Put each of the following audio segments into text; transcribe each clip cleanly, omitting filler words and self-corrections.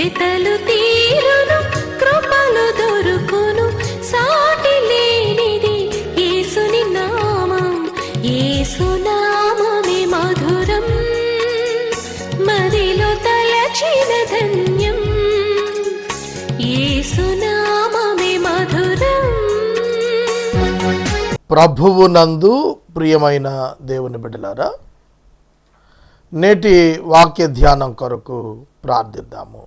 వెతలు తీరును, కృపలు దొరుకును, సాటి లేనిది యేసుని నామం. యేసునామమే మధురం, మదిలో తలచిన ధన్యం. యేసునామమే మధురం. ప్రభువునందు ప్రియమైన దేవుని బిడ్డలారా, నేటి వాక్య ధ్యానం కొరకు ప్రార్థిద్దాము.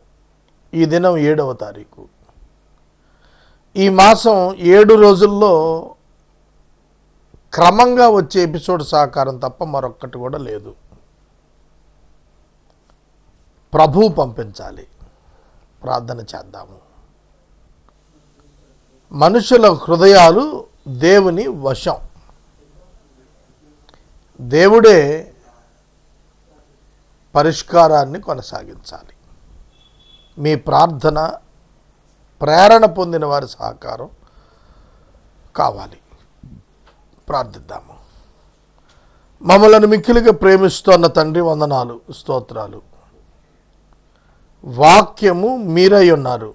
ఈ దినం 7వ తారీఖు. ఈ మాసం 7 రోజుల్లో క్రమంగా వచ్చే ఎపిసోడ్ సహకారం తప్ప మరొక్కటి కూడా లేదు. ప్రభువు పంపించాలి. ప్రార్థన చేద్దాము. మనుషుల హృదయాలు దేవుని వశం. దేవుడే పరిష్కారాన్ని కొనసాగించాలి. మీ ప్రార్థన, ప్రేరణ పొందిన వారి సహకారం కావాలి. ప్రార్థిద్దాము. మమ్మలను మిక్కిలిగా ప్రేమిస్తున్న తండ్రి, వందనాలు, స్తోత్రాలు. వాక్యము మీరై ఉన్నారు.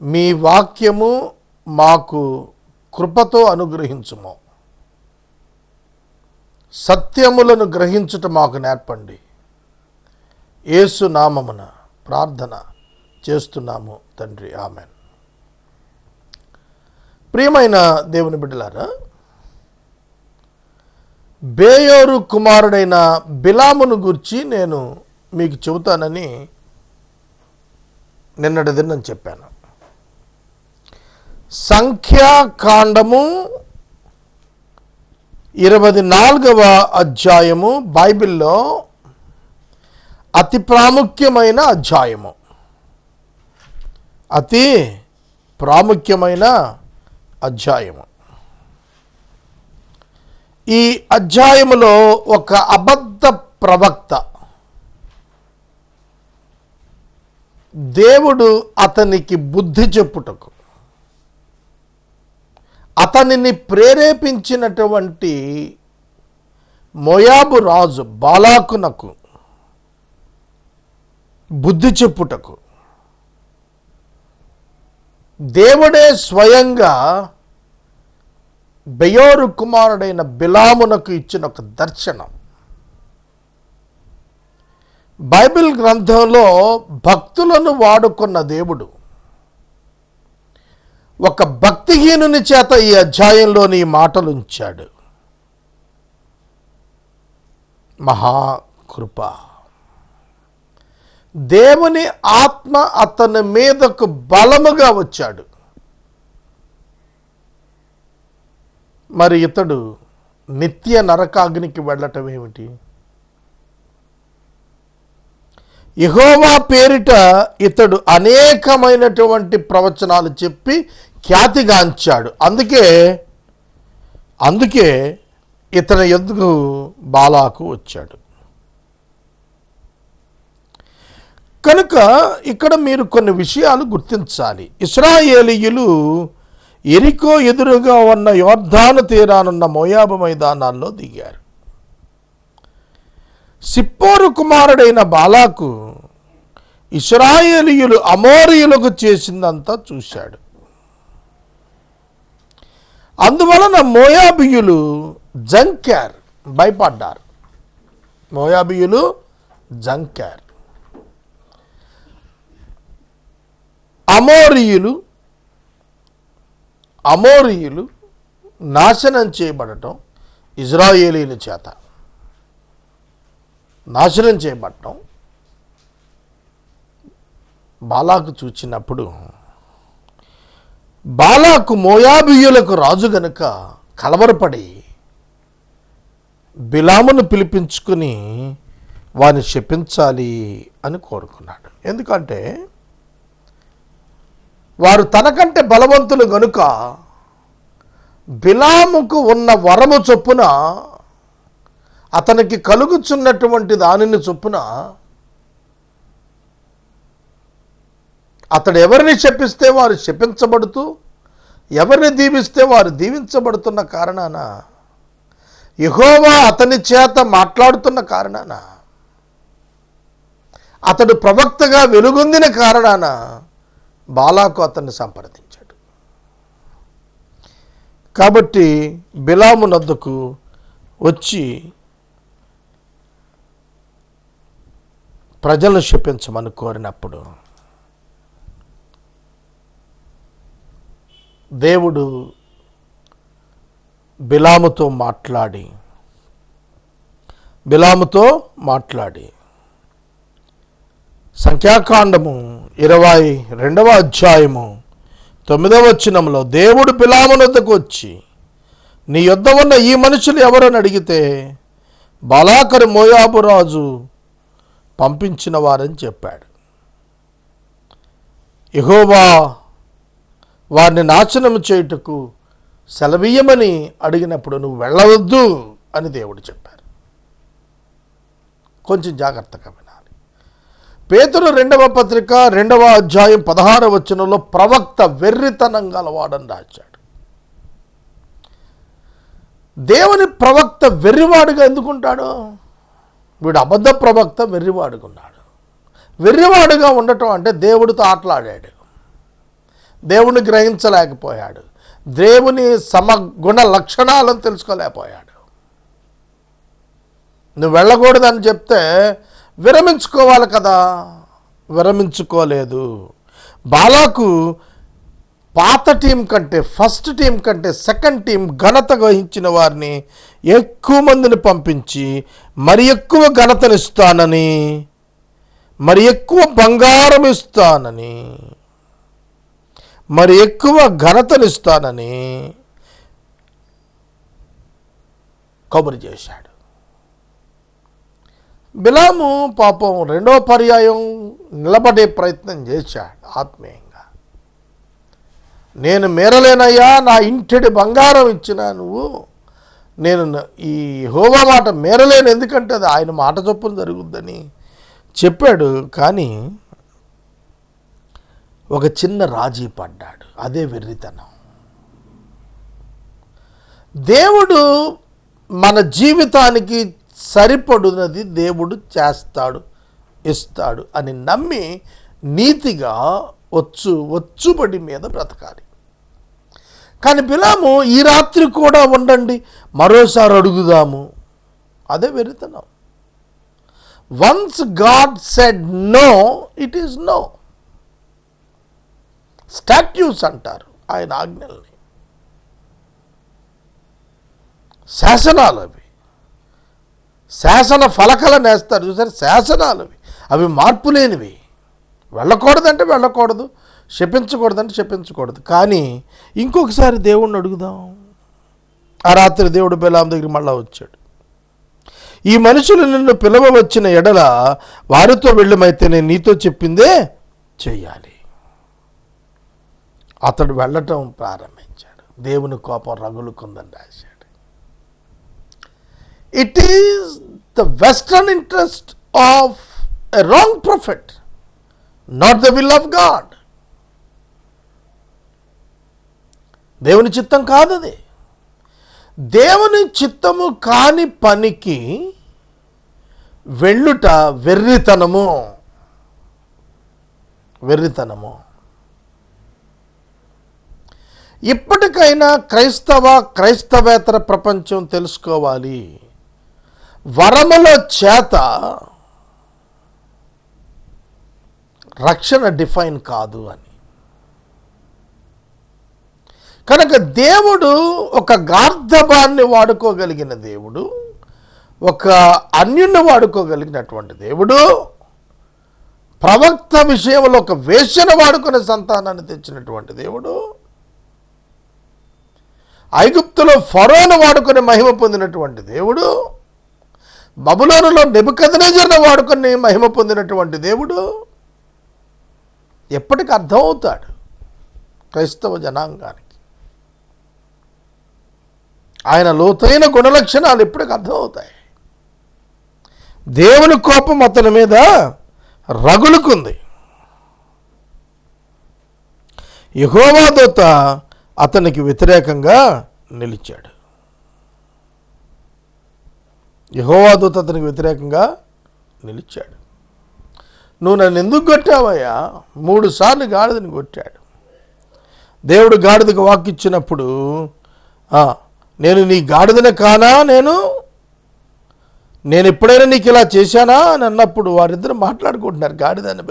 మీ వాక్యము మాకు కృపతో అనుగ్రహించుము. సత్యములను గ్రహించుట మాకు నేర్పండి. యేసు నామమున ప్రార్థన చేస్తున్నాము తండ్రి, ఆమెన్. ప్రియమైన దేవుని బిడ్డలారా, బేయోరు కుమారుడైన బిలామును గురించి నేను మీకు చెబుతానని నిన్నటి దినం చెప్పాను. సంఖ్యాకాండము 24వ అధ్యాయము బైబిల్లో అతి ప్రాముఖ్యమైన అధ్యాయము. అతి ప్రాముఖ్యమైన అధ్యాయము. ఈ అధ్యాయములో ఒక అబద్ధ ప్రవక్త, దేవుడు అతనికి బుద్ధి చెప్పుటకు అతనిని ప్రేరేపించినటువంటి మోయాబు రాజు బాలాకునకు బుద్ధి చెప్పుటకు దేవుడే స్వయంగా బెయోరు కుమారుడైన బిలామునకు ఇచ్చిన ఒక దర్శనం. బైబిల్ గ్రంథంలో భక్తులను వాడుకున్న దేవుడు ఒక భక్తిహీనుని చేత ఈ అధ్యాయంలోని మాటలు ఉంచాడు. మహాకృప. దేవుని ఆత్మ అతని మీదకు బలముగా వచ్చాడు. మరి ఇతడు నిత్య నరకాగ్నికి వెళ్ళటం ఏమిటి? యెహోవా పేరిట ఇతడు అనేకమైనటువంటి ప్రవచనాలు చెప్పి ఖ్యాతిగాంచాడు. అందుకే ఇతని ఎదుగు బాలాకు వచ్చాడు. కనుక ఇక్కడ మీరు కొన్ని విషయాలు గుర్తించాలి. ఇశ్రాయేలీయులు యెరికో ఎదురుగా ఉన్న యోర్దాను తీరానున్న మోయాబు మైదానాల్లో దిగారు. సిప్పోరు కుమారుడైన బాలాకు ఇశ్రాయేలీయులు అమోరీయులకు చేసిందంతా చూశాడు. అందువలన మోయాబీయులు జంకారు, భయపడ్డారు. మోయాబీయులు జంకారు. అమోరీయులు నాశనం చేయబడటం, ఇజ్రాయేలీల చేత నాశనం చేయబడటం బాలాకు చూచినప్పుడు, బాలాకు మోయాబీయులకు రాజు గనుక కలవరపడి బిలామును పిలిపించుకుని వారిని శపించాలి అని కోరుకున్నాడు. ఎందుకంటే వారు తనకంటే బలవంతులు గనుక బిలాముకు ఉన్న వరము చొప్పున, అతనికి కలుగుచున్నటువంటి దానిని చొప్పున అతడు ఎవరిని శపిస్తే వారు శపించబడుతూ, ఎవరిని దీవిస్తే వారు దీవించబడుతున్న కారణాన, యెహోవా అతని చేత మాట్లాడుతున్న కారణాన అతడు ప్రవక్తగా వెలుగొందిన కారణాన బాలాకు అతన్ని సంప్రదించాడు. కాబట్టి బిలాము నద్దకు వచ్చి ప్రజలను శపించమని కోరినప్పుడు దేవుడు బిలాముతో మాట్లాడి సంఖ్యాకాండము 22వ అధ్యాయము 9వ వచనంలో దేవుడు బిలాము వద్దకు వచ్చి, నీ యొద్ద ఉన్న ఈ మనుషులు ఎవరని అడిగితే బాలాకరు మోయాబు రాజు పంపించిన వారని చెప్పాడు. యెహోవా వారిని నాశనం చేయుటకు సెలవీయమని అడిగినప్పుడు నువ్వు వెళ్ళవద్దు అని దేవుడు చెప్పారు. కొంచెం జాగ్రత్తగా వినాలి. పేతురు 2వ పత్రిక 2వ అధ్యాయం 16వ వచనంలో ప్రవక్త వెర్రితనం గలవాడని రాశాడు. దేవుని ప్రవక్త వెర్రివాడుగా ఎందుకుంటాడు? వీడు అబద్ధ ప్రవక్త వెర్రివాడుగా ఉన్నాడు. వెర్రివాడుగా ఉండటం అంటే దేవుడితో ఆటలాడాడు, దేవుని గ్రహించలేకపోయాడు, దేవుని సమగుణ లక్షణాలను తెలుసుకోలేకపోయాడు. నువ్వు వెళ్ళకూడదని చెప్తే విరమించుకోవాలి కదా, విరమించుకోలేదు. బాలాకు పాత టీం కంటే, ఫస్ట్ టీం కంటే సెకండ్ టీం ఘనత వహించిన వారిని ఎక్కువ మందిని పంపించి మరి ఎక్కువ ఘనతనిస్తానని, మరి ఎక్కువ బంగారం ఇస్తానని, మరి ఎక్కువ ఘనతనిస్తానని కబురు చేశాడు. బిలాము పాపం 2వ పర్యాయం నిలబడే ప్రయత్నం చేశాడు ఆత్మీయంగా. నేను మేరలేనయ్యా, నా ఇంటిడి బంగారం ఇచ్చినా నువ్వు, నేను ఈ యెహోవా మాట మేరలేను, ఎందుకంటే అది ఆయన మాట చొప్పున జరుగుద్దని చెప్పాడు. కానీ ఒక చిన్న రాజీ పడ్డాడు. అదే వెర్రితనం. దేవుడు మన జీవితానికి సరిపడునది దేవుడు చేస్తాడు, ఇస్తాడు అని నమ్మి నీతిగా వచ్చుబడి మీద బ్రతకాలి. కానీ బిలాము ఈ రాత్రి కూడా ఉండండి, మరోసారి అడుగుదాము, అదే వెర్రితనం. Once God said no, it is no. Statutes అంటారు ఆయన ఆజ్ఞల్ని, శాసనాలు అవి. శాసన ఫలకలను వేస్తారు చూసారు, శాసనాలు అవి. అవి మార్పు లేనివి. వెళ్ళకూడదంటే వెళ్ళకూడదు, శపించకూడదంటే శపించకూడదు. కానీ ఇంకొకసారి దేవుణ్ణి అడుగుదాం. ఆ రాత్రి దేవుడు బిలాము దగ్గరికి మళ్ళా వచ్చాడు. ఈ మనుషులు నిన్ను పిలవవచ్చిన ఎడల వారితో వెళ్ళమైతే నేను నీతో చెప్పిందే చెయ్యాలి. అతడు వెళ్ళటం ప్రారంభించాడు. దేవుని కోపం రగులుకుందని రాశాడు. It is the western interest of a wrong prophet, not the will of God. దేవుని చిత్తం కాదది. దేవుని చిత్తము కాని పనికి వెళ్ళుట వెర్రితనము. ఇప్పటికైనా క్రైస్తవేతర ప్రపంచం తెలుసుకోవాలి, వరముల చేత రక్షణ డిఫైన్ కాదు అని. కనుక దేవుడు ఒక గార్ధబాన్ని వాడుకోగలిగిన దేవుడు, ఒక అన్యుణ్ణి వాడుకోగలిగినటువంటి దేవుడు, ప్రవక్త విషయంలో ఒక వేశ్యను వాడుకునే సంతానాన్ని తెచ్చినటువంటి దేవుడు, ఐగుప్తులో ఫరోను వాడుకుని మహిమ పొందినటువంటి దేవుడు, బబులోనులో నెబుకద్నెజరును వాడుకుని మహిమ పొందినటువంటి దేవుడు ఎప్పటికి అర్థమవుతాడు క్రైస్తవ జనాంగానికి. ఆయన లోతైన గుణలక్షణాలు ఎప్పటికి అర్థమవుతాయి. దేవుని కోపం అతని మీద రగులుకుంది. యెహోవా దూత అతనికి వ్యతిరేకంగా నిలిచాడు. యెహోవా దూత అతనికి వ్యతిరేకంగా నిలిచాడు. నువ్వు నన్ను ఎందుకు కొట్టావయ్యా? 3 సార్లు గాడిదని కొట్టాడు. దేవుడు గాడిదకు వాక్కిచ్చినప్పుడు నేను నీ గాడిదనే కానా, నేను ఎప్పుడైనా నీకు ఇలా చేశానా అని అన్నప్పుడు వారిద్దరు మాట్లాడుకుంటున్నారు. గాడిదని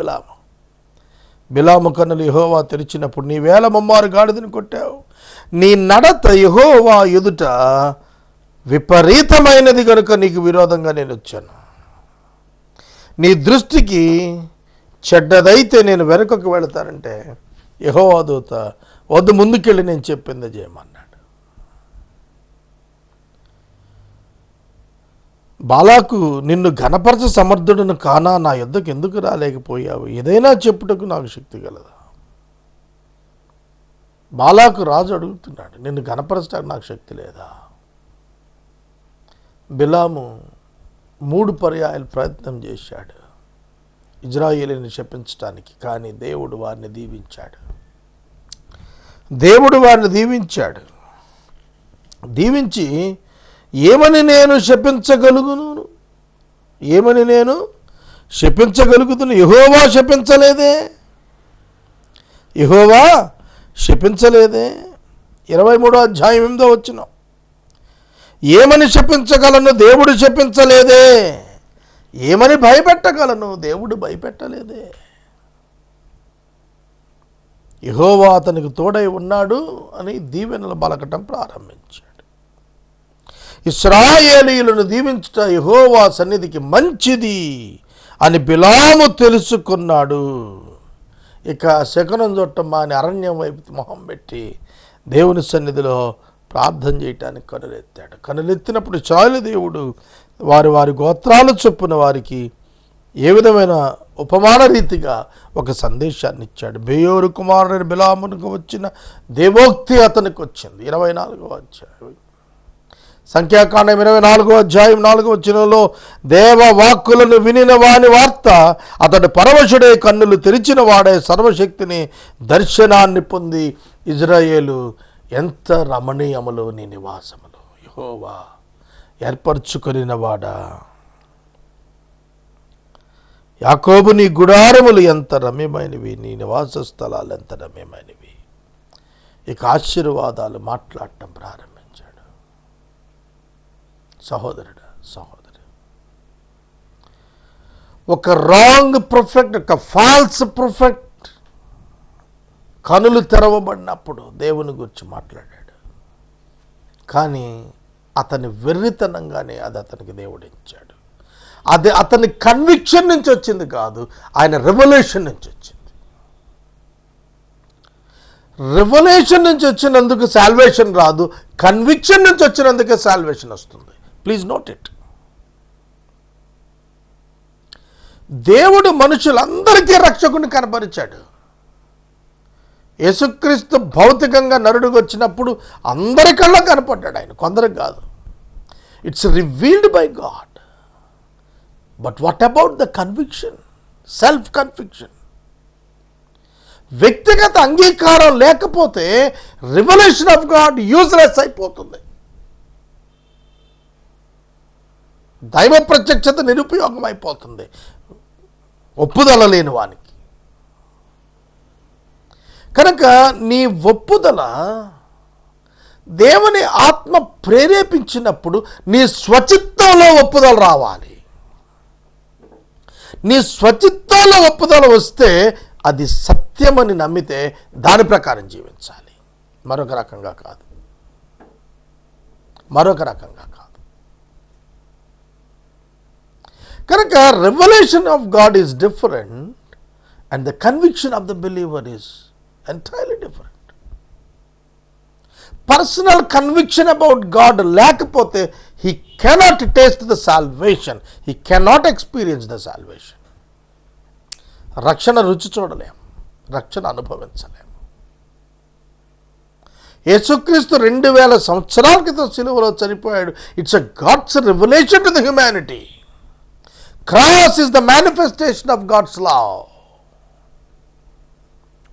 బిలాము కన్నులు యెహోవా తెరిచినప్పుడు, నీ 1000 ముమ్మారు గాడిదని కొట్టావు, నీ నడత యెహోవా ఎదుట విపరీతమైనది కనుక నీకు విరోధంగా నేను వచ్చాను. నీ దృష్టికి చెడ్డదైతే నేను వెనుకకు వెళతానంటే యెహోవా దూత వద్దు, ముందుకెళ్ళి నేను చెప్పింది చేయమన్నాడు. బాలాకు, నిన్ను ఘనపరచ సమర్థుడును కానా, నా యొద్దకు ఎందుకు రాలేకపోయావు? ఏదైనా చెప్పుటకు నాకు శక్తి కలదా? బాలాకు రాజు అడుగుతున్నాడు, నిన్ను ఘనపరచడానికి నాకు శక్తి లేదా? బిలాము 3 పర్యాయాలు ప్రయత్నం చేశాడు ఇజ్రాయేలుని శపించడానికి, కానీ దేవుడు వారిని దీవించాడు. దీవించి ఏమని నేను శపించగలుగును? యెహోవా శపించలేదే. 23వ అధ్యాయం 8వ వచనం, ఏమని శపించగలను? దేవుడు శపించలేదే. ఏమని భయపెట్టగలను? దేవుడు భయపెట్టలేదే. యెహోవా అతనికి తోడై ఉన్నాడు అని దీవెనలు పలకటం ప్రారంభించాడు. ఇశ్రాయేలీయులను దీవించుట యెహోవా సన్నిధికి మంచిది అని బిలాము తెలుసుకున్నాడు. ఇక శకునం చుట్టం మాని అరణ్యం వైపు మొహం పెట్టి దేవుని సన్నిధిలో ప్రార్థన చేయటానికి కనులెత్తాడు. కనులెత్తినప్పుడు చాలు దేవుడు వారి గోత్రాల చొప్పున వారికి ఏ విధమైన ఉపమాన రీతిగా ఒక సందేశాన్ని ఇచ్చాడు. బెయోరు కుమారుడైన బిలామునకు వచ్చిన దేవోక్తి అతనికి వచ్చింది. 24వ అధ్యాయం, సంఖ్యాకాండం 24వ అధ్యాయం 4వ వచనంలో, దేవవాక్కులను వినిన వాని వార్త అతడు పరవశుడే, కన్నులు తెరిచిన వాడే, సర్వశక్తిని దర్శనాన్ని పొంది, ఇజ్రాయేలు ఎంత రమణీయములు నీ నివాసములు, యెహోవా ఏర్పరచుకొనిన వాడా, యాకోబు నీ గుడారములు ఎంత రమ్యమైనవి, నీ నివాస స్థలాలు ఎంత రమ్యమైనవి. ఇక ఆశీర్వాదాలు మాట్లాడటం ప్రారంభించాడు. సహోదరుడు, ఒక రాంగ్ ప్రొఫెక్ట్, ఒక ఫాల్స్ ప్రొఫెక్ట్ కనులు తెరవబడినప్పుడు దేవుని గురించి మాట్లాడాడు. కానీ అతని వెర్రితనంగానే అది అతనికి దేవుడు ఇచ్చాడు. అది అతని కన్విక్షన్ నుంచి వచ్చింది కాదు, ఆయన రెవల్యూషన్ నుంచి వచ్చింది. రెవల్యూషన్ నుంచి వచ్చినందుకు సాల్వేషన్ రాదు, కన్విక్షన్ నుంచి వచ్చినందుకే సాల్వేషన్ వస్తుంది. Please note it. దేవుడు మనుషులందరికీ రక్షకుని కనపరిచాడు. యేసుక్రీస్తు భౌతికంగా నరుడికి వచ్చినప్పుడు అందరికల్లా కనపడ్డాడు ఆయన, కొందరికి కాదు. It's revealed by God. But what about the conviction, self conviction? వ్యక్తిగత అంగీకారం లేకపోతే రివల్యూషన్ ఆఫ్ గాడ్ యూజ్లెస్ అయిపోతుంది. దైవ ప్రత్యక్షత నిరుపయోగం అయిపోతుంది ఒప్పుదల లేని వానికి. కనుక నీ ఒప్పుదల దేవుని ఆత్మ ప్రేరేపించినప్పుడు నీ స్వచిత్తంలో ఒప్పుదల రావాలి. నీ స్వచిత్తంలో ఒప్పుదల వస్తే అది సత్యమని నమ్మితే దాని ప్రకారం జీవించాలి, మరొక రకంగా కాదు. కనుక revolution of God is different and the conviction of the believer is entirely different. Personal conviction about God లేకపోతే he cannot taste the salvation, he cannot experience the salvation. రక్షణ రుచి చూడలేము, రక్షణ అనుభవించలేము. యేసుక్రీస్తు 2000 సంవత్సరాల క్రితం సిలువలో చనిపోయాడు. It's a God's revelation to the humanity. Cross is the manifestation of God's love.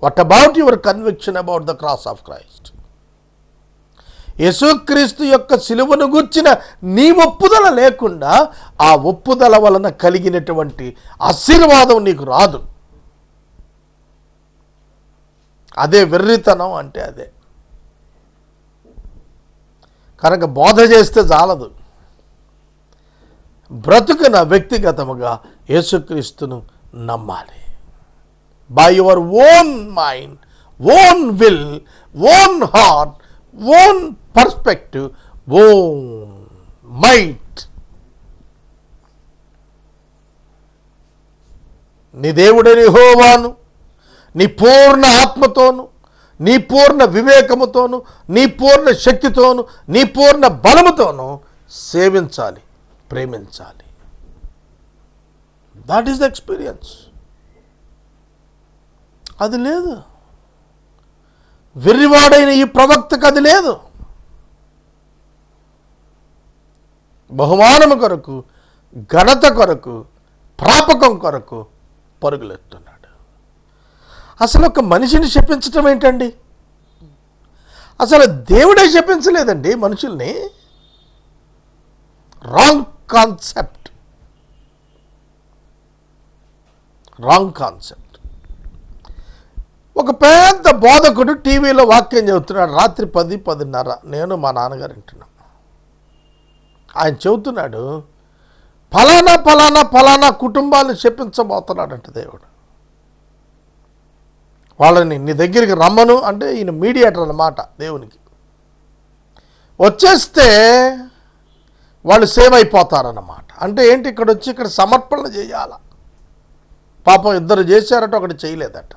What about your conviction about the cross of Christ? యేసుక్రీస్తు యొక్క సిలువను గూర్చిన నీ ఒప్పుదల లేకుండా ఆ ఒప్పుదల వలన కలిగినటువంటి ఆశీర్వాదం నీకు రాదు. అదే వెర్రితనం అంటే అదే. కనుక బోధ చేస్తే చాలదు, బ్రతుకున వ్యక్తిగతముగా యేసుక్రీస్తును నమ్మాలి. By your own mind, own will, own heart, own perspective, own might. నీ దేవుడని యెహోవాను నీ పూర్ణ ఆత్మతోను, నీ పూర్ణ వివేకముతోను, నీ పూర్ణ శక్తితోను, నీ పూర్ణ బలముతోను సేవించాలి, ప్రేమించాలి. That is the experience. అది లేదు. వెర్రివాడైన ఈ ప్రవక్తకు అది లేదు. బహుమానము కొరకు, ఘనత కొరకు, ప్రాపకం కొరకు పరుగులెత్తున్నాడు. అసలు ఒక మనిషిని శపించటం ఏంటండి? అసలు దేవుడే శపించలేదండి మనుషుల్ని. Wrong concept, wrong concept. ఒక పెద్ద బోధకుడు టీవీలో వాక్యం చెబుతున్నాడు రాత్రి 10-10:30. నేను మా నాన్నగారు వింటున్నాం. ఆయన చెబుతున్నాడు, ఫలానా ఫలానా ఫలానా కుటుంబాలను శపించబోతున్నాడంట దేవుడు. వాళ్ళని నీ దగ్గరికి రమ్మను అంటే ఈయన మీడియేటర్ అన్నమాట దేవునికి. వచ్చేస్తే వాళ్ళు సేవ్ అయిపోతారన్నమాట. అంటే ఏంటి, ఇక్కడ వచ్చి ఇక్కడ సమర్పణ చేయాల. పాపం ఇద్దరు చేశారట, ఒకటి చేయలేదట.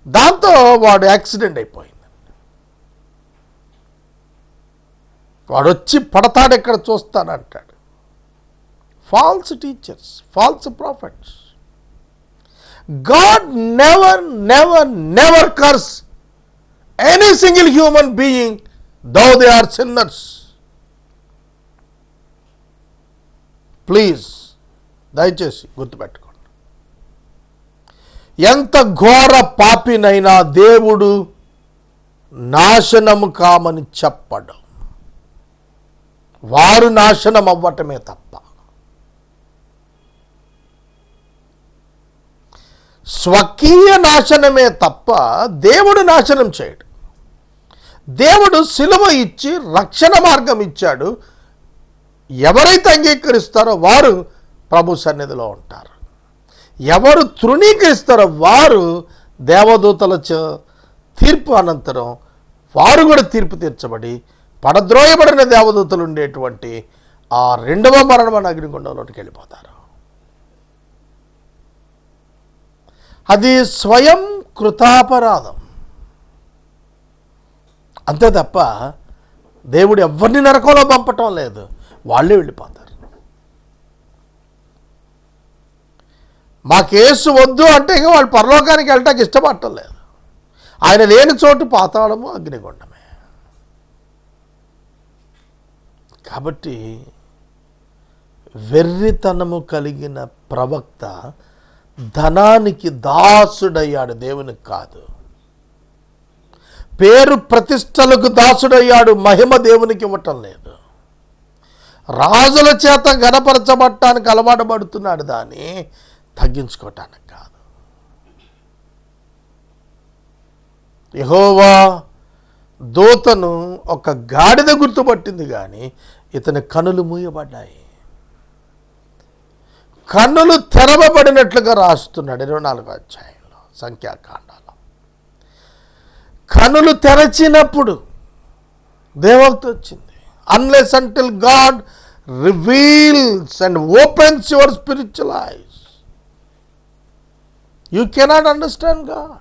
దాంతో వాడు యాక్సిడెంట్ అయిపోయింది. వాడు వచ్చి పడతాడు, ఎక్కడ చూస్తానంటాడు. False teachers, false prophets. God never curse any single human being though they are sinners. Please దయచేసి గుర్తుపెట్టుకోండి. ఎంత ఘోర పాపినైనా దేవుడు నాశనము కామని చెప్పడం. వారు నాశనం అవ్వటమే తప్ప స్వకీయ నాశనమే తప్ప దేవుడు నాశనం చేయడు. దేవుడు సిలువ ఇచ్చి రక్షణ మార్గం ఇచ్చాడు. ఎవరైతే అంగీకరిస్తారో వారు ప్రభు సన్నిధిలో ఉంటారు. ఎవరు తృణీకరిస్తారో వారు దేవదూతల తీర్పు అనంతరం వారు కూడా తీర్పు తీర్చబడి పడద్రోయబడిన దేవదూతలు ఉండేటువంటి ఆ రెండవ మరణమైన అగ్నిగుండంలోకి వెళ్ళిపోతారు. అది స్వయం కృతాపరాధం అంతే తప్ప దేవుడు ఎవరిని నరకంలో పంపటం లేదు. వాళ్ళే వెళ్ళిపోతారు. మాకు యేసు వద్దు అంటే ఇక వాళ్ళు పరలోకానికి వెళ్ళటానికి ఇష్టపడటం లేదు. ఆయన లేని చోటు పాతాళము అగ్నిగుండమే. కాబట్టి వెర్రితనము కలిగిన ప్రవక్త ధనానికి దాసుడయ్యాడు, దేవునికి కాదు. పేరు ప్రతిష్టలకు దాసుడయ్యాడు, మహిమ దేవునికి ఇవ్వటం లేదు. రాజుల చేత గణపరచబట్టానికి అలవాటు పడుతున్నాడు, దాన్ని తగ్గించుకోవటానికి కాదు. యెహోవా దూతను ఒక గాడిద గుర్తుపట్టింది, కానీ ఇతని కనులు మూయబడ్డాయి. కన్నులు తెరవబడినట్లుగా రాస్తున్నాడు 24వ అధ్యాయంలో సంఖ్యాకాండాలో. కన్నులు తెరచినప్పుడు దేవత వచ్చింది. Unless until God reveals and opens your spiritual ice, you cannot understand God.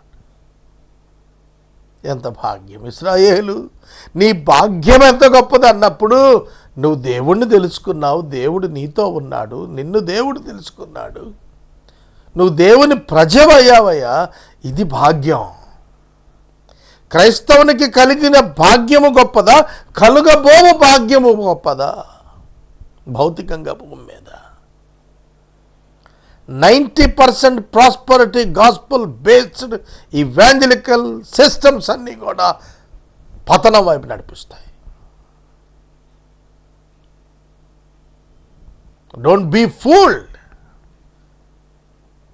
ఎంత భాగ్యం ఇశ్రాయేలు, నీ భాగ్యం ఎంత గొప్పది అన్నప్పుడు నువ్వు దేవుణ్ణి తెలుసుకున్నావు. దేవుడు నీతో ఉన్నాడు, నిన్ను దేవుడు తెలుసుకున్నాడు, నువ్వు దేవుని ప్రజవయ్యావయ్యా. ఇది భాగ్యం. క్రైస్తవునికి కలిగిన భాగ్యము గొప్పదా, కలుగబోవు భాగ్యము గొప్పదా? భౌతికంగా భూమి మీద 90% prosperity gospel based evangelical systems అన్నీ కూడా పతనం వైపు నడిపిస్తాయి. Don't be fooled.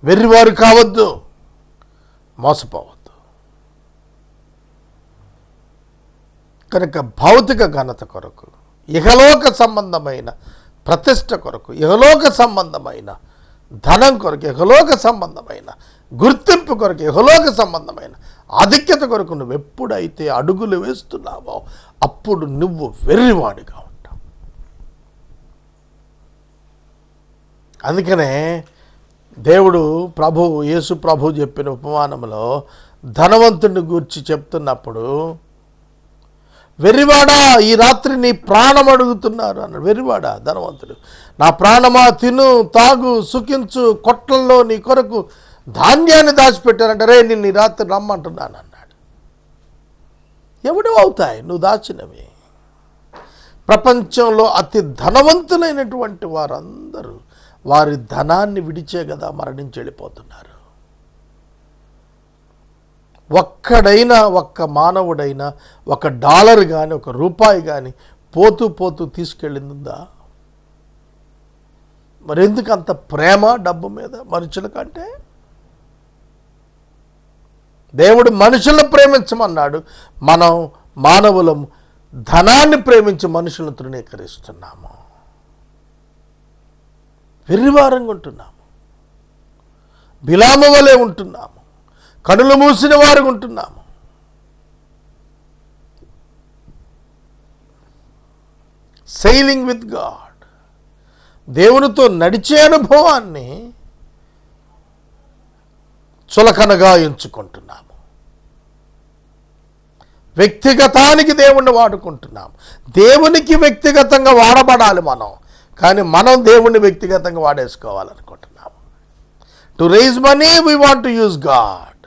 వెర్రివారు కావద్దు, మోసపోవద్దు. కనుక భౌతిక ఘనత కొరకు, ఇహలోక సంబంధమైన ప్రతిష్ట కొరకు, ఇహలోక సంబంధమైన ధనం కొరకు, ఇహలోక సంబంధమైన గుర్తింపు కొరకు, ఇహలోక సంబంధమైన ఆధిక్యత కొరకు నువ్వు ఎప్పుడైతే అడుగులు వేస్తున్నావో అప్పుడు నువ్వు వెర్రివాడిగా ఉంటావు. అందుకనే దేవుడు యేసు ప్రభు చెప్పిన ఉపమానంలో ధనవంతుడిని గూర్చి చెప్తున్నప్పుడు, వెర్రివాడా ఈ రాత్రి నీ ప్రాణం అడుగుతున్నారు అన్నాడు. వెర్రివాడా ధనవంతుడు, నా ప్రాణమా తిను తాగు సుఖించు, కొట్లల్లో నీ కొరకు ధాన్యాన్ని దాచిపెట్టారంటే, రే నిన్ను ఈ రాత్రి రమ్మంటున్నాను అన్నాడు. ఎవడో అవుతాయి నువ్వు దాచినవి. ప్రపంచంలో అతి ధనవంతులైనటువంటి వారందరూ వారి ధనాన్ని విడిచే కదా మరణించి వెళ్ళిపోతున్నారు. ఒక్క మానవుడైనా $1 కానీ ₹1 కానీ పోతూ తీసుకెళ్ళిందా? మరి ఎందుకు అంత ప్రేమ డబ్బు మీద మనుషుల కంటే? దేవుడు మనుషులను ప్రేమించమన్నాడు. మనం మానవులం ధనాన్ని ప్రేమించి మనుషులను తృణీకరిస్తున్నాము. వెర్రివారంగా ఉంటున్నాము, బిలాము వలె ఉంటున్నాము, కనులు మూసిన వారు ఉంటున్నాము. సెయిలింగ్ విత్ గాడ్, దేవునితో నడిచే అనుభవాన్ని చులకనగా ఎంచుకుంటున్నాము. వ్యక్తిగతానికి దేవుణ్ణి వాడుకుంటున్నాము. దేవునికి వ్యక్తిగతంగా వాడబడాలి మనం, కానీ మనం దేవుణ్ణి వ్యక్తిగతంగా వాడేసుకోవాలనుకుంటున్నాము. To raise money we want to use God.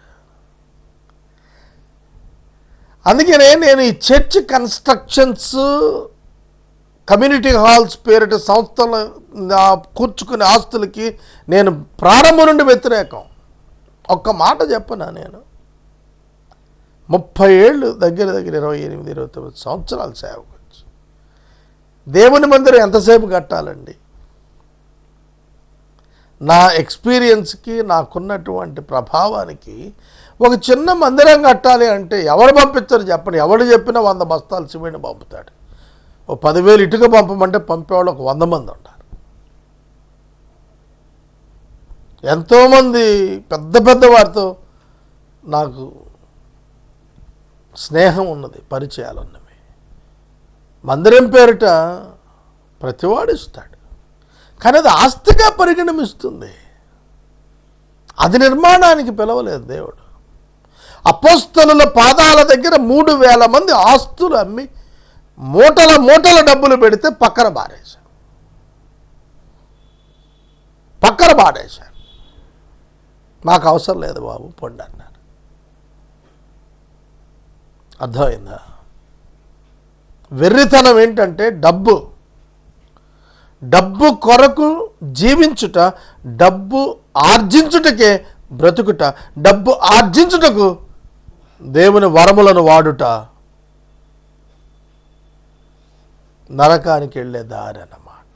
అందుకనే నేను ఈ చర్చ్ కన్స్ట్రక్షన్స్, కమ్యూనిటీ హాల్స్ పేరిట సంస్థలు కూర్చుకునే ఆస్తులకి నేను ప్రారంభం నుండి వ్యతిరేకం. ఒక్క మాట చెప్పనా, నేను 30 ఏళ్ళు దగ్గర 28-29 సంవత్సరాలు సేవకు వచ్చి దేవుని మందిరం ఎంతసేపు కట్టాలండి? నా ఎక్స్పీరియన్స్కి, నాకున్నటువంటి ప్రభావానికి ఒక చిన్న మందిరం కట్టాలి అంటే ఎవరు పంపిస్తారు చెప్పండి? ఎవరు చెప్పినా 100 బస్తాలు సిమెంట్ పంపుతాడు. ఓ 10,000 ఇటుక పంపమంటే పంపేవాళ్ళు ఒక 100 మంది ఉంటారు. ఎంతోమంది పెద్ద వారితో నాకు స్నేహం ఉన్నది, పరిచయాలు ఉన్నవి. మందిరం పేరిట ప్రతివాడు ఇస్తాడు, కానీ అది ఆస్తిగా పరిగణమిస్తుంది. అది నిర్మాణానికి పిలవలేదు దేవుడు. అపోస్తలుల పాదాల దగ్గర 3,000 మంది ఆస్తులు అమ్మి మూటల డబ్బులు పెడితే పక్కన పాడేశారు. మాకు అవసరం లేదు బాబు, పొండి అన్నారు. అర్థమైందా? వెర్రితనం ఏంటంటే డబ్బు కొరకు జీవించుట, డబ్బు ఆర్జించుటకే బ్రతుకుట, డబ్బు ఆర్జించుటకు దేవుని వరములను వాడుట నరకానికి వెళ్ళే దారి అన్నమాట.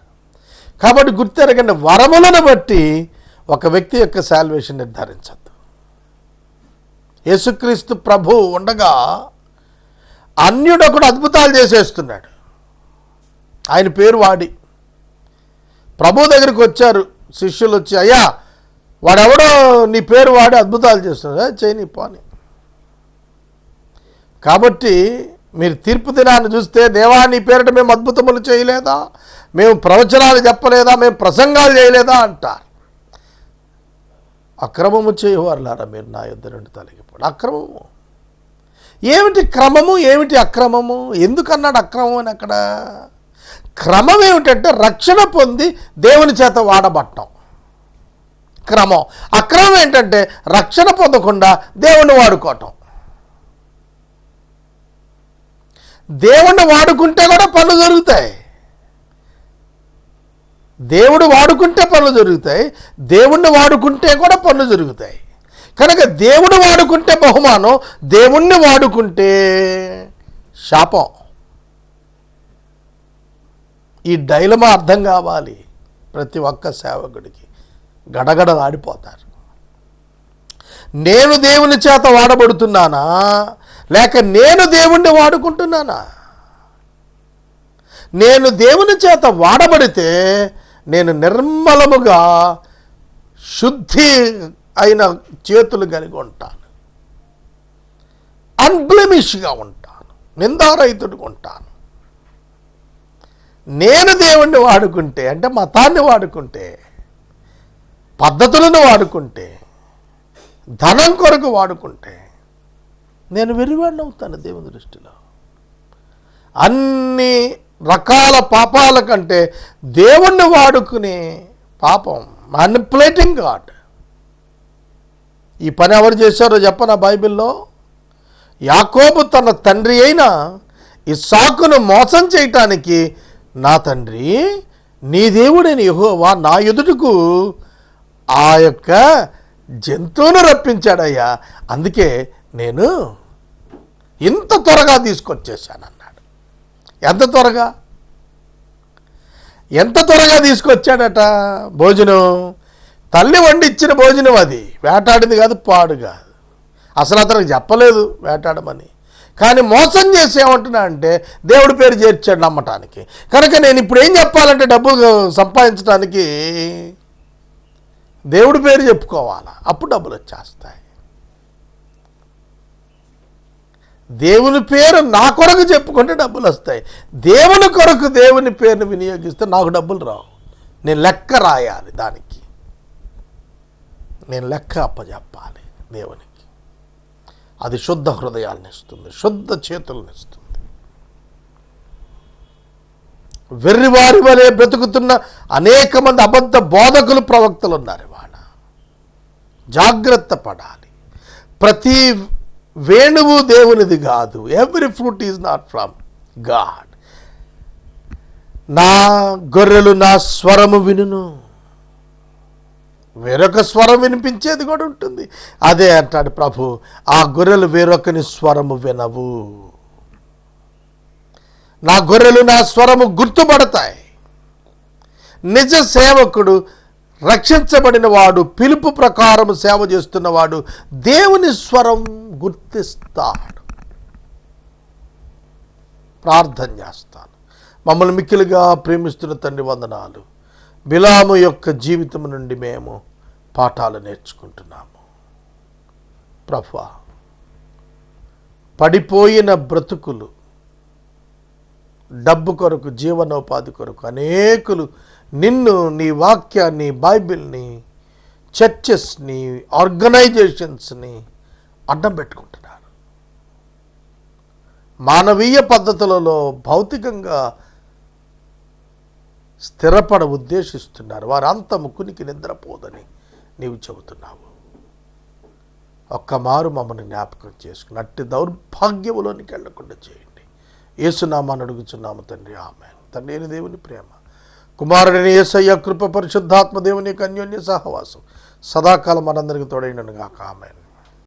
కాబట్టి గుర్తెరగండి, వరములను బట్టి ఒక వ్యక్తి యొక్క సాల్వేషన్ నిర్ధారించద్దు. యేసుక్రీస్తు ప్రభు ఉండగా అన్యుడొకడు అద్భుతాలు చేసేస్తున్నాడు. ఆయన పేరు వాడి ప్రభు దగ్గరికి వచ్చారు శిష్యులు వచ్చి, అయ్యా వాడెవడో నీ పేరు వాడి అద్భుతాలు చేస్తున్నాడు, చేయని పోని. కాబట్టి మీరు తీర్పు దినాన్ని చూస్తే, దేవా నీ పేరిట మేము అద్భుతములు చేయలేదా, మేము ప్రవచనాలు చెప్పలేదా, మేము ప్రసంగాలు చేయలేదా అంటారు. అక్రమము చేయవారులారా మీరు నా యొద్ద నుండి తొలగిపోండి. అక్రమము ఏమిటి? క్రమము ఏమిటి? అక్రమము ఎందుకన్నాడు అక్రమం అని? అక్కడ క్రమం ఏమిటంటే రక్షణ పొంది దేవుని చేత వాడబట్టం క్రమం. అక్రమం ఏంటంటే రక్షణ పొందకుండా దేవుణ్ణి వాడుకోవటం. దేవుణ్ణి వాడుకుంటే కూడా పనులు జరుగుతాయి. దేవుడు వాడుకుంటే పనులు జరుగుతాయి, దేవుణ్ణి వాడుకుంటే కూడా పనులు జరుగుతాయి. కనుక దేవుడు వాడుకుంటే బహుమానం, దేవుణ్ణి వాడుకుంటే శాపం. ఈ డైలమా అర్థం కావాలి ప్రతి ఒక్క సేవకుడికి గడగడలాడిపోతారు. నేను దేవుని చేత వాడబడుతున్నానా, లేక నేను దేవుణ్ణి వాడుకుంటున్నానా? నేను దేవుని చేత వాడబడితే నేను నిర్మలముగా శుద్ధి అయిన చేతులు కలిగి ఉంటాను, అన్బ్లెమిష్గా ఉంటాను, నిందారహితుడిగా ఉంటాను. నేను దేవుణ్ణి వాడుకుంటే, అంటే మతాన్ని వాడుకుంటే, పద్ధతులను వాడుకుంటే, ధనం కొరకు వాడుకుంటే నేను వెర్రివాడిని అవుతాను దేవుని దృష్టిలో. అన్ని రకాల పాపాల కంటే దేవుణ్ణి వాడుకునే పాపం, మ్యానిపులేటింగ్ గాడ్. ఈ పని ఎవరు చేశారో చెప్పనా బైబిల్లో? యాకోబు తన తండ్రి అయిన ఇస్సాకును మోసం చేయటానికి, నా తండ్రి నీ దేవుడైన యెహోవా నా ఎదుటకు ఆ యొక్క జంతువును రప్పించాడయ్యా, అందుకే నేను ఇంత త్వరగా తీసుకొచ్చేసానన్నాడు. ఎంత త్వరగా తీసుకొచ్చాడట భోజనం? తల్లి వండిచ్చిన భోజనం అది, వేటాడింది కాదు, పాడు కాదు. అసలు అతనికి చెప్పలేదు వేటాడమని. కానీ మోసం చేసి ఏమంటున్నా అంటే దేవుడి పేరు చేర్చాడు నమ్మటానికి. కనుక నేను ఇప్పుడు ఏం చెప్పాలంటే డబ్బులు సంపాదించడానికి దేవుడి పేరు చెప్పుకోవాలా, అప్పుడు డబ్బులు వచ్చేస్తాయి. దేవుని పేరు నా కొరకు చెప్పుకుంటే డబ్బులు వస్తాయి. దేవుని కొరకు దేవుని పేరుని వినియోగిస్తే నాకు డబ్బులు రావు. నేను లెక్క రాయాలి, దానికి నేను లెక్క అప్పచెప్పాలి దేవునికి. అది శుద్ధ హృదయాలను ఇస్తుంది, శుద్ధ చేతులను ఇస్తుంది. వెర్రివారి వలె బ్రతుకుతున్న అనేక మంది అబద్ధ బోధకులు, ప్రవక్తలు ఉన్నారు ఇవాళ. జాగ్రత్త పడాలి. ప్రతి వేణువు దేవునిది కాదు. Every fruit is not from God. నా గొర్రెలు నా స్వరము వినును. వేరొక స్వరం వినిపించేది కూడా ఉంటుంది. అదే అంటాడు ప్రభు, ఆ గొర్రెలు వేరొకని స్వరము వినవు. నా గొర్రెలు నా స్వరము గుర్తుపడతాయి. నిజ సేవకుడు, రక్షించబడిన వాడు, పిలుపు ప్రకారం సేవ చేస్తున్నవాడు దేవుని స్వరం గుర్తిస్తాడు. ప్రార్థన చేస్తాను. మమ్మల్ని మిక్కిలిగా ప్రేమిస్తున్న తండ్రి వందనాలు. బిలాము యొక్క జీవితం నుండి మేము పాఠాలు నేర్చుకుంటున్నాము. ప్రభువా, పడిపోయిన బ్రతుకులు, డబ్బు కొరకు, జీవనోపాధి కొరకు అనేకులు నిన్ను, నీ వాక్యాన్ని, బైబిల్ని, చర్చెస్ని, ఆర్గనైజేషన్స్ని అడ్డం పెట్టుకుంటున్నారు. మానవీయ పద్ధతులలో భౌతికంగా స్థిరపడ ఉద్దేశిస్తున్నారు. వారు అంతము కునికి నిద్రపోదని నీవు చెబుతున్నావు. ఒక్కమారు మమ్మల్ని జ్ఞాపకం చేసుకుని అట్టి దౌర్భాగ్యములోనికి వెళ్లకుండా చేయండి. యేసునామాన్ని అడుగుచున్నాము తండ్రి, ఆమేన్. తండ్రి దేవుని ప్రేమ, కుమారుడైన యేసయ్య కృప, పరిశుద్ధాత్మ దేవుని యొక్క అన్యోన్య సహవాసం సదాకాలం మనందరికీ తోడైనను గాక. ఆమేన్.